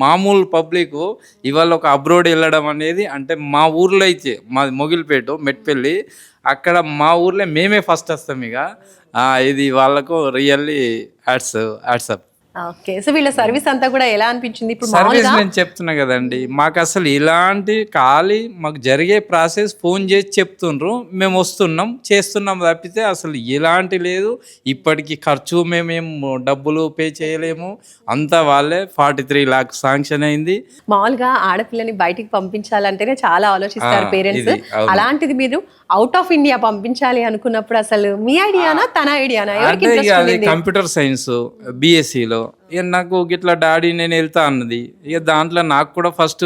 మామూలు పబ్లిక్ ఇవాళ ఒక అబ్రోడ్ వెళ్ళడం అనేది అంటే మా ఊర్లో అయితే మాది మొగిలిపేట మెట్పల్లి అక్కడ మా ఊర్లో మేమే ఫస్ట్ వస్తాం ఇక ఇది వాళ్ళకు రియల్లీ యాడ్సప్. ఓకే. సో వీళ్ళ సర్వీస్ అంతా కూడా ఎలా అనిపించింది? ఇప్పుడు సర్వీస్ మామూలుగా నేను చెప్తున్నా కదండి, మాకు అసలు ఇలాంటి మాకు జరిగే ప్రాసెస్ ఫోన్ చేసి చెప్తుండ్రు, మేము వస్తున్నాం చేస్తున్నాం తప్పితే అసలు ఎలాంటి లేదు. ఇప్పటికి ఖర్చు మేమేం డబ్బులు పే చేయలేము, అంతా వాళ్ళే 43 lakhs శాంక్షన్ అయింది. మామూలుగా ఆడపిల్లని బయటికి పంపించాలంటేనే చాలా ఆలోచిస్తారు పేరెంట్స్. ఇది అవును. అలాంటిది మీరు అవుట్ ఆఫ్ ఇండియా పంపించాలి అనుకున్నప్పుడు అసలు మీ ఐడియానా తన ఐడియానా? ఎవరికి అంటే ఇక ఇంట్రెస్ట్ అది ఉండింది? కంప్యూటర్ సైన్స్ బీఎస్సీలో ఇక నాకు గిట్లా డాడీ నేను వెళ్తా అన్నది. ఇక దాంట్లో నాకు కూడా ఫస్ట్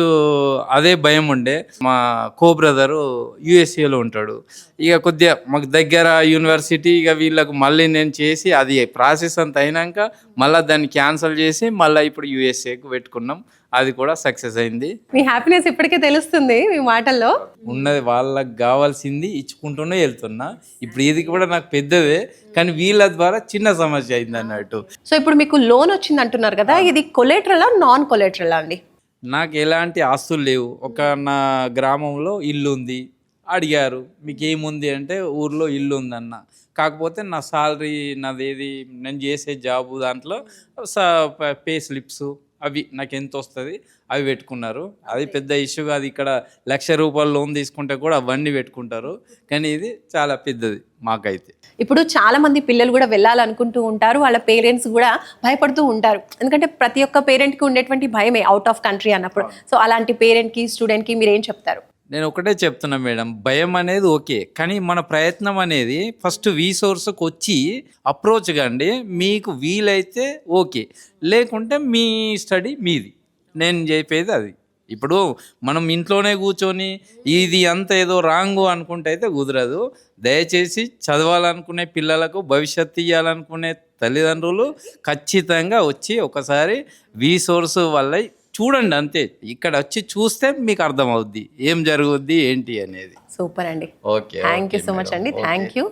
అదే భయం ఉండే. మా కో బ్రదరు యుఎస్ఏలో ఉంటాడు, ఇక కొద్దిగా మాకు దగ్గర యూనివర్సిటీ, ఇక వీళ్ళకు మళ్ళీ నేను చేసి అది ప్రాసెస్ అంత అయినాక మళ్ళీ దాన్ని క్యాన్సిల్ చేసి మళ్ళీ ఇప్పుడు యుఎస్ఏకు పెట్టుకున్నాం. అది కూడా సక్సెస్ అయింది. మీ హ్యాపీనెస్ ఇప్పటికే తెలుస్తుంది మీ మాటల్లో. ఉన్నది వాళ్ళకి కావాల్సింది ఇచ్చుకుంటూనే వెళ్తున్నా. ఇప్పుడు ఇది కూడా నాకు పెద్దదే, కానీ వీళ్ళ ద్వారా చిన్న సమస్య అయింది అన్నట్టు. సో ఇప్పుడు మీకు లోన్ వచ్చింది అంటున్నారు కదా, ఇది కొలేటరలా నాన్ కొలేటరలా అండి? నాకు ఎలాంటి ఆస్తులు లేవు. ఒక నా గ్రామంలో ఇల్లు ఉంది. అడిగారు మీకు ఏముంది అంటే ఊర్లో ఇల్లు ఉందన్న. కాకపోతే నా సాలరీ నాదేది నేను చేసే జాబు దాంట్లో పే స్లిప్స్ అవి నాకు ఎంత వస్తుంది అవి పెట్టుకున్నారు. అది పెద్ద ఇష్యూ కాదు. ఇక్కడ ₹1,00,000 లోన్ తీసుకుంటే కూడా అవన్నీ పెట్టుకుంటారు, కానీ ఇది చాలా పెద్దది మాకైతే. ఇప్పుడు చాలా మంది పిల్లలు కూడా వెళ్ళాలనుకుంటూ ఉంటారు, వాళ్ళ పేరెంట్స్ కూడా భయపడుతూ ఉంటారు. ఎందుకంటే ప్రతి ఒక్క పేరెంట్కి ఉండేటువంటి భయమే అవుట్ ఆఫ్ కంట్రీ అన్నప్పుడు. సో అలాంటి పేరెంట్కి స్టూడెంట్కి మీరు ఏం చెప్తారు? నేను ఒకటే చెప్తున్నా మేడం, భయం అనేది ఓకే, కానీ మన ప్రయత్నం అనేది ఫస్ట్ సోర్స్కి వచ్చి అప్రోచ్ కండి. మీకు వీలైతే ఓకే, లేకుంటే మీ స్టడీ మీది. నేను చెప్పేది అది. ఇప్పుడు మనం ఇంట్లోనే కూర్చొని ఇది అంత ఏదో రాంగు అనుకుంటే అయితే కుదరదు. దయచేసి చదవాలనుకునే పిల్లలకు భవిష్యత్తు ఇవ్వాలనుకునే తల్లిదండ్రులు ఖచ్చితంగా వచ్చి ఒకసారి సోర్స్ వల్ల చూడండి అంతే. ఇక్కడ వచ్చి చూస్తే మీకు అర్థమవుద్ది ఏం జరుగుద్ది ఏంటి అనేది. సూపర్ అండి. Okay, thank you so much అండి. Thank you.